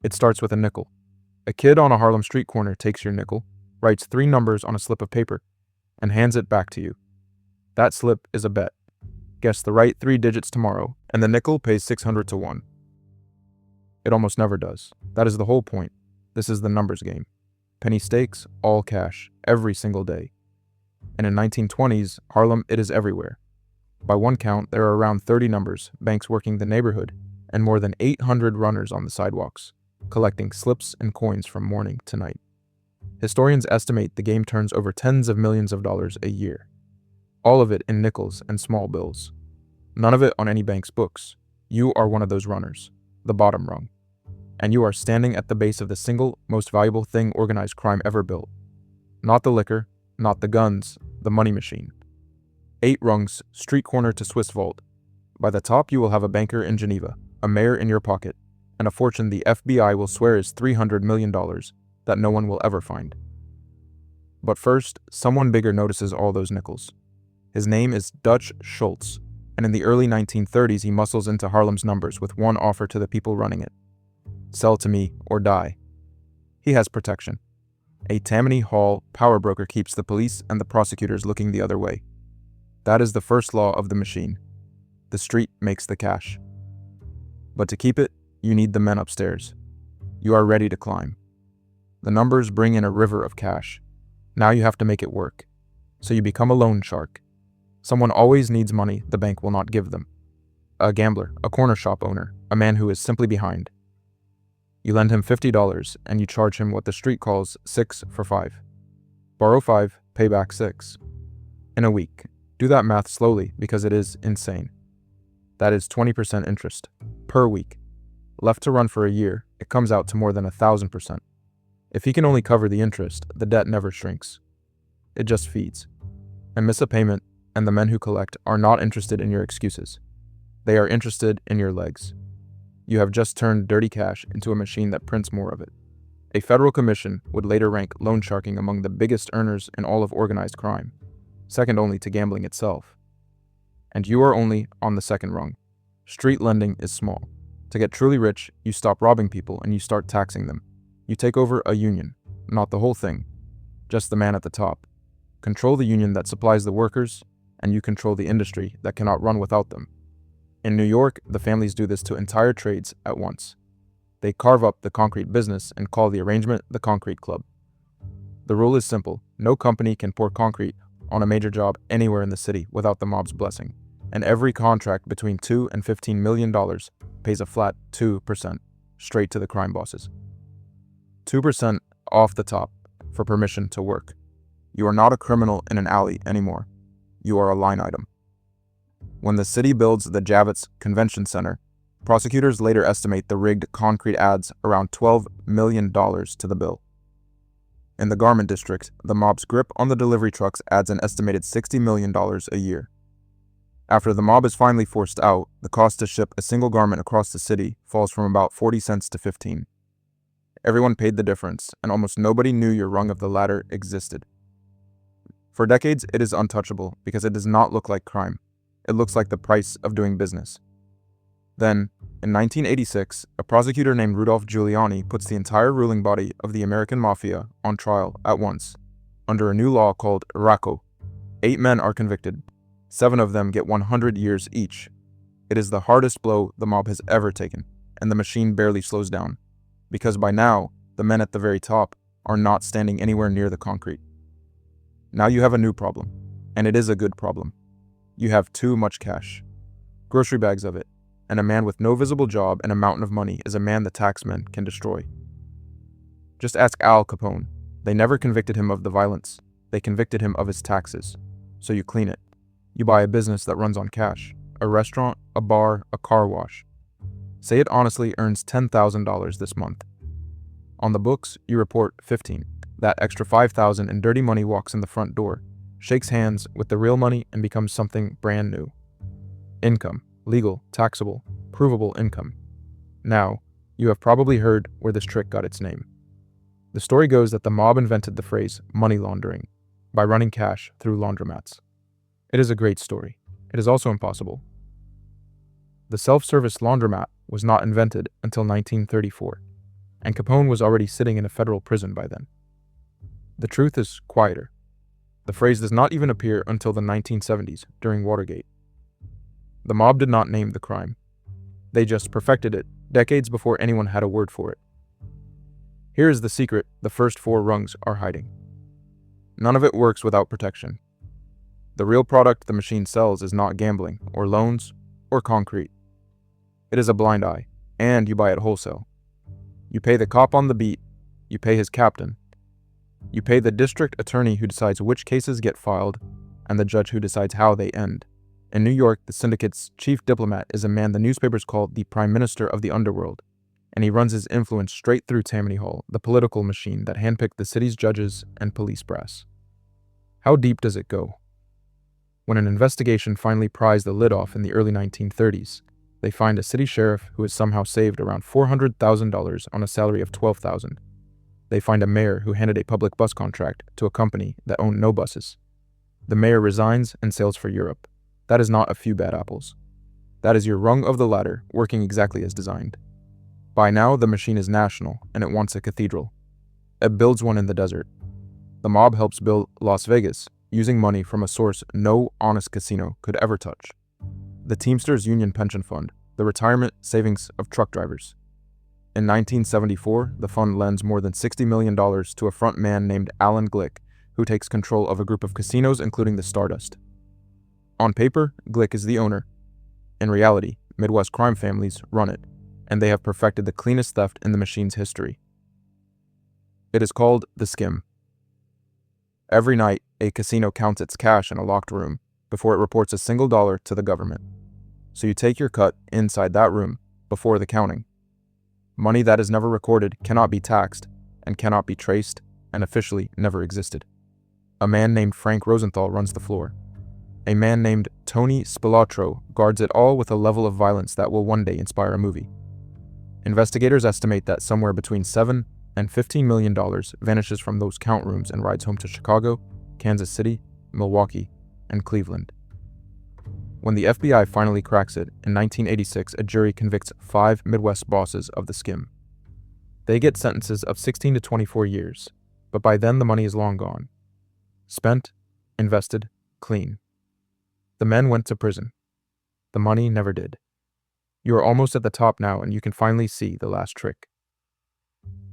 It starts with a nickel. A kid on a Harlem street corner takes your nickel, writes 3 numbers on a slip of paper, and hands it back to you. That slip is a bet. Guess the right 3 digits tomorrow, and the nickel pays 600 to 1. It almost never does. That is the whole point. This is the numbers game. Penny stakes, all cash, every single day. And in 1920s, Harlem, it is everywhere. By one count, there are around 30 numbers, banks working the neighborhood, and more than 800 runners on the sidewalks, collecting slips and coins from morning to night. Historians estimate the game turns over tens of millions of dollars a year. All of it in nickels and small bills. None of it on any bank's books. You are one of those runners, the bottom rung. And you are standing at the base of the single most valuable thing organized crime ever built. Not the liquor, not the guns, the money machine. 8 rungs, street corner to Swiss vault. By the top you will have a banker in Geneva, a mayor in your pocket, and a fortune the FBI will swear is $300 million that no one will ever find. But first, someone bigger notices all those nickels. His name is Dutch Schultz, and in the early 1930s he muscles into Harlem's numbers with one offer to the people running it. Sell to me or die. He has protection. A Tammany Hall power broker keeps the police and the prosecutors looking the other way. That is the first law of the machine. The street makes the cash. But to keep it, you need the men upstairs. You are ready to climb. The numbers bring in a river of cash. Now you have to make it work. So you become a loan shark. Someone always needs money the bank will not give them. A gambler, a corner shop owner, a man who is simply behind. You lend him $50 and you charge him what the street calls 6 for 5. Borrow 5, pay back 6. In a week. Do that math slowly because it is insane. That is 20% interest per week. Left to run for a year, it comes out to more than 1,000%. If he can only cover the interest, the debt never shrinks. It just feeds. And miss a payment, and the men who collect are not interested in your excuses. They are interested in your legs. You have just turned dirty cash into a machine that prints more of it. A federal commission would later rank loan sharking among the biggest earners in all of organized crime, second only to gambling itself. And you are only on the second rung. Street lending is small. To get truly rich, you stop robbing people and you start taxing them. You take over a union, not the whole thing, just the man at the top. Control the union that supplies the workers, and you control the industry that cannot run without them. In New York, the families do this to entire trades at once. They carve up the concrete business and call the arrangement the concrete club. The rule is simple. No company can pour concrete on a major job anywhere in the city without the mob's blessing, and every contract between $2 and $15 million pays a flat 2% straight to the crime bosses. 2% off the top for permission to work. You are not a criminal in an alley anymore. You are a line item. When the city builds the Javits Convention Center, prosecutors later estimate the rigged concrete adds around $12 million to the bill. In the garment district, the mob's grip on the delivery trucks adds an estimated $60 million a year. After the mob is finally forced out, the cost to ship a single garment across the city falls from about 40 cents to 15. Everyone paid the difference, and almost nobody knew your rung of the ladder existed. For decades, it is untouchable because it does not look like crime. It looks like the price of doing business. Then, in 1986, a prosecutor named Rudolph Giuliani puts the entire ruling body of the American Mafia on trial at once, under a new law called Racket. 8 men are convicted. 7 of them get 100 years each. It is the hardest blow the mob has ever taken, and the machine barely slows down, because by now, the men at the very top are not standing anywhere near the concrete. Now you have a new problem, and it is a good problem. You have too much cash. Grocery bags of it, and a man with no visible job and a mountain of money is a man the taxmen can destroy. Just ask Al Capone. They never convicted him of the violence. They convicted him of his taxes. So you clean it. You buy a business that runs on cash. A restaurant, a bar, a car wash. Say it honestly earns $10,000 this month. On the books, you report 15. That extra 5,000 in dirty money walks in the front door, shakes hands with the real money and becomes something brand new. Income, legal, taxable, provable income. Now, you have probably heard where this trick got its name. The story goes that the mob invented the phrase money laundering by running cash through laundromats. It is a great story. It is also impossible. The self-service laundromat was not invented until 1934. and Capone was already sitting in a federal prison by then. The truth is quieter. The phrase does not even appear until the 1970s, during Watergate. The mob did not name the crime. They just perfected it, decades before anyone had a word for it. Here is the secret the first 4 rungs are hiding. None of it works without protection. The real product the machine sells is not gambling, or loans, or concrete. It is a blind eye, and you buy it wholesale. You pay the cop on the beat, you pay his captain, you pay the district attorney who decides which cases get filed, and the judge who decides how they end. In New York, the syndicate's chief diplomat is a man the newspapers call the Prime Minister of the Underworld, and he runs his influence straight through Tammany Hall, the political machine that handpicked the city's judges and police brass. How deep does it go? When an investigation finally pries the lid off in the early 1930s, they find a city sheriff who has somehow saved around $400,000 on a salary of $12,000. They find a mayor who handed a public bus contract to a company that owned no buses. The mayor resigns and sails for Europe. That is not a few bad apples. That is your rung of the ladder, working exactly as designed. By now, the machine is national, and it wants a cathedral. It builds one in the desert. The mob helps build Las Vegas, using money from a source no honest casino could ever touch. The Teamsters Union Pension Fund, the retirement savings of truck drivers. In 1974, the fund lends more than $60 million to a front man named Alan Glick, who takes control of a group of casinos including the Stardust. On paper, Glick is the owner. In reality, Midwest crime families run it, and they have perfected the cleanest theft in the machine's history. It is called the skim. Every night, a casino counts its cash in a locked room before it reports a single dollar to the government. So you take your cut inside that room before the counting. Money that is never recorded cannot be taxed and cannot be traced and officially never existed. A man named Frank Rosenthal runs the floor. A man named Tony Spilatro guards it all with a level of violence that will one day inspire a movie. Investigators estimate that somewhere between $7 and $15 million vanishes from those count rooms and rides home to Chicago, Kansas City, Milwaukee, and Cleveland. When the FBI finally cracks it, in 1986, a jury convicts 5 Midwest bosses of the skim. They get sentences of 16 to 24 years, but by then the money is long gone. Spent, invested, clean. The men went to prison. The money never did. You are almost at the top now, and you can finally see the last trick.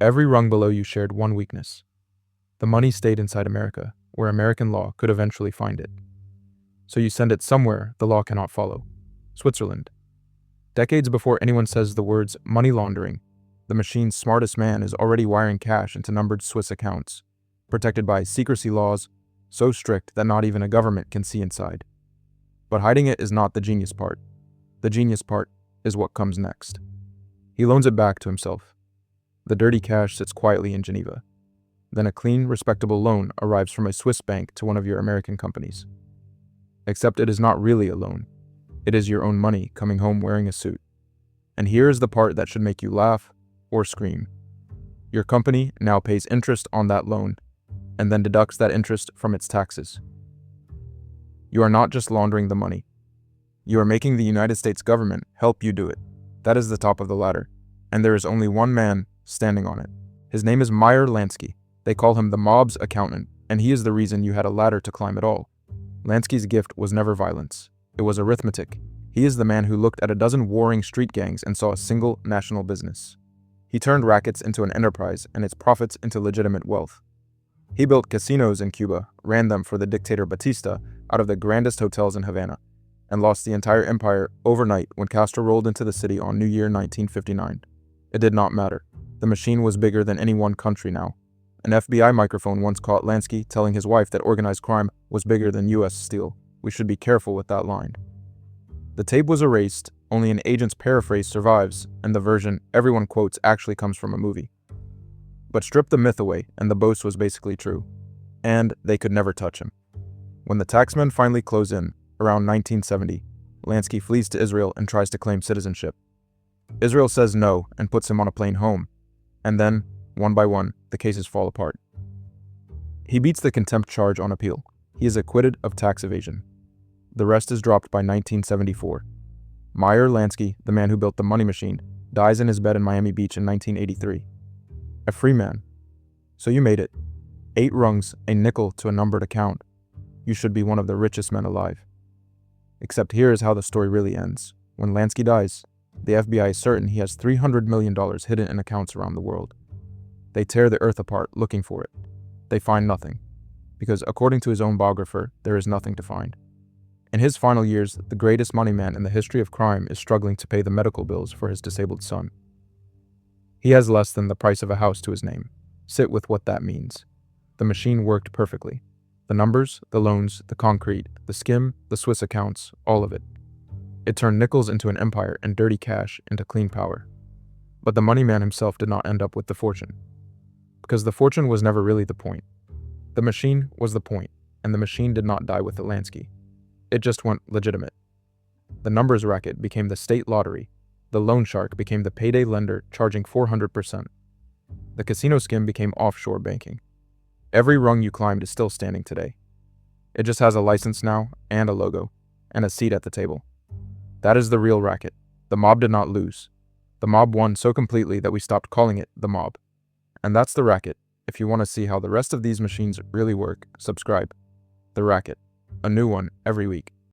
Every rung below you shared one weakness. The money stayed inside America, where American law could eventually find it. So you send it somewhere the law cannot follow. Switzerland. Decades before anyone says the words money laundering, the machine's smartest man is already wiring cash into numbered Swiss accounts, protected by secrecy laws so strict that not even a government can see inside. But hiding it is not the genius part. The genius part is what comes next. He loans it back to himself. The dirty cash sits quietly in Geneva. Then a clean, respectable loan arrives from a Swiss bank to one of your American companies. Except it is not really a loan. It is your own money coming home wearing a suit. And here is the part that should make you laugh or scream. Your company now pays interest on that loan, and then deducts that interest from its taxes. You are not just laundering the money. You are making the United States government help you do it. That is the top of the ladder, and there is only one man standing on it. His name is Meyer Lansky. They call him the mob's accountant, and he is the reason you had a ladder to climb at all. Lansky's gift was never violence. It was arithmetic. He is the man who looked at a dozen warring street gangs and saw a single national business. He turned rackets into an enterprise and its profits into legitimate wealth. He built casinos in Cuba, ran them for the dictator Batista out of the grandest hotels in Havana, and lost the entire empire overnight when Castro rolled into the city on New Year 1959. It did not matter. The machine was bigger than any one country now. An FBI microphone once caught Lansky telling his wife that organized crime was bigger than U.S. steel. We should be careful with that line. The tape was erased, only an agent's paraphrase survives, and the version everyone quotes actually comes from a movie. But strip the myth away, and the boast was basically true. And they could never touch him. When the taxmen finally close in, around 1970, Lansky flees to Israel and tries to claim citizenship. Israel says no and puts him on a plane home, and then, one by one, the cases fall apart. He beats the contempt charge on appeal. He is acquitted of tax evasion. The rest is dropped by 1974. Meyer Lansky, the man who built the money machine, dies in his bed in Miami Beach in 1983. A free man. So you made it. 8 rungs, a nickel to a numbered account. You should be one of the richest men alive. Except here is how the story really ends. When Lansky dies, the FBI is certain he has $300 million hidden in accounts around the world. They tear the earth apart looking for it. They find nothing, because according to his own biographer, there is nothing to find. In his final years, the greatest money man in the history of crime is struggling to pay the medical bills for his disabled son. He has less than the price of a house to his name. Sit with what that means. The machine worked perfectly. The numbers, the loans, the concrete, the skim, the Swiss accounts, all of it. It turned nickels into an empire and dirty cash into clean power. But the money man himself did not end up with the fortune. Because the fortune was never really the point. The machine was the point, and the machine did not die with the Lansky. It just went legitimate. The numbers racket became the state lottery. The loan shark became the payday lender charging 400%. The casino skim became offshore banking. Every rung you climbed is still standing today. It just has a license now, and a logo, and a seat at the table. That is the real racket. The mob did not lose. The mob won so completely that we stopped calling it the mob. And that's the racket. If you want to see how the rest of these machines really work, subscribe. The Racket. A new one every week.